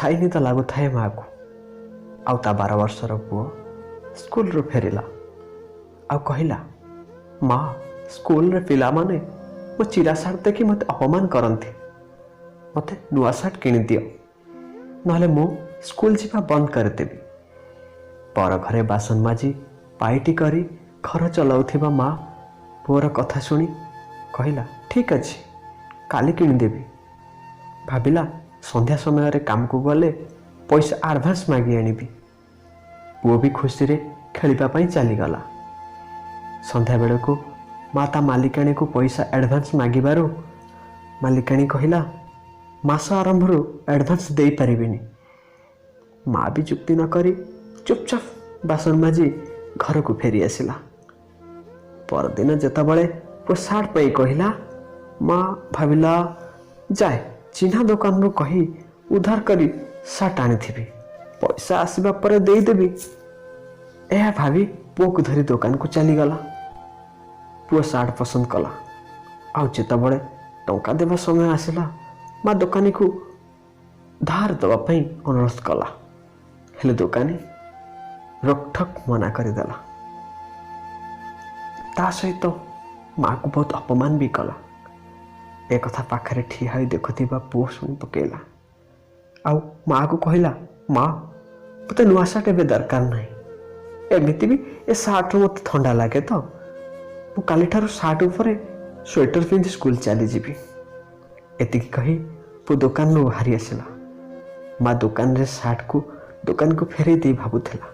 ଛାଇ ନିଦ ଲାଗୁଥାଏ ମାଆକୁ। ଆଉ ତା 12 ବର୍ଷର ପୁଅ ସ୍କୁଲରୁ ଫେରିଲା ଆଉ କହିଲା, ମା, ସ୍କୁଲରେ ପିଲାମାନେ ମୋ ଚିରା ସାର୍ଟ ଦେଖି ମୋତେ ଅପମାନ କରନ୍ତି। ମୋତେ ନୂଆ ସାର୍ଟ କିଣିଦିଅ, ନହେଲେ ମୁଁ ସ୍କୁଲ ଯିବା ବନ୍ଦ କରିଦେବି। ପର ଘରେ ବାସନ ମାଜି ପାଇଟି କରି ଘର ଚଲାଉଥିବା ମା ପୁଅର କଥା ଶୁଣି କହିଲା, ଠିକ୍ ଅଛି, କାଲି କିଣିଦେବି। ଭାବିଲା ସନ୍ଧ୍ୟା ସମୟରେ କାମକୁ ଗଲେ ପଇସା ଆଡ଼ଭାନ୍ସ ମାଗି ଆଣିବି। ପୁଅ ବି ଖୁସିରେ ଖେଳିବା ପାଇଁ ଚାଲିଗଲା। ସନ୍ଧ୍ୟାବେଳକୁ ମା ତା ମାଲିକାଣୀକୁ ପଇସା ଆଡ଼ଭାନ୍ସ ମାଗିବାରୁ ମାଲିକାଣୀ କହିଲା, ମାସ ଆରମ୍ଭରୁ ଆଡ଼ଭାନ୍ସ ଦେଇପାରିବିନି। ମା ବି ଯୁକ୍ତି ନ କରି ଚୁପଚାପ ବାସନ ମାଜି ଘରକୁ ଫେରି ଆସିଲା। ପରଦିନ ଯେତେବେଳେ ପୁଅ ସାର୍ଟ ପାଇଁ କହିଲା, ମା ଭାବିଲା, ଯାଏ ଚିହ୍ନା ଦୋକାନରୁ କହି ଉଧାର କରି ସାର୍ଟ ଆଣିଥିବି, ପଇସା ଆସିବା ପରେ ଦେଇଦେବି। ଏହା ଭାବି ପୁଅକୁ ଧରି ଦୋକାନକୁ ଚାଲିଗଲା। ପୁଅ ସାର୍ଟ ପସନ୍ଦ କଲା। ଆଉ ଯେତେବେଳେ ଟଙ୍କା ଦେବା ସମୟ ଆସିଲା, ମା ଦୋକାନୀକୁ ଧାର ଦେବା ପାଇଁ ଅନୁରୋଧ କଲା। ହେଲେ ଦୋକାନୀ ରୋକଠୋକ ମନା କରିଦେଲା। ତା ସହିତ ମାଆକୁ ବହୁତ ଅପମାନ ବି କଲା। ଏ କଥା ପାଖରେ ଠିଆ ହୋଇ ଦେଖୁଥିବା ପୁଅ ଶୁଣି ପକେଇଲା ଆଉ ମାଆକୁ କହିଲା, ମା, ମୋତେ ନୂଆ ସାର୍ଟ ଏବେ ଦରକାର ନାହିଁ। ଏମିତି ବି ଏ ସାର୍ଟରୁ ମୋତେ ଥଣ୍ଡା ଲାଗେ ତ ମୁଁ କାଲିଠାରୁ ସାର୍ଟ ଉପରେ ସ୍ୱେଟର ପିନ୍ଧି ସ୍କୁଲ ଚାଲିଯିବି। ଏତିକି କହି ପୁଅ ଦୋକାନରୁ ବାହାରି ଆସିଲା। ମା ଦୋକାନରେ ସାର୍ଟକୁ ଦୋକାନକୁ ଫେରାଇ ଦେଇ ଭାବୁଥିଲା,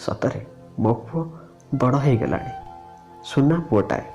ସତରେ ମୋ ପୁଅ ବଡ଼ ହେଇଗଲାଣି, ସୁନା ପୁଅଟାଏ।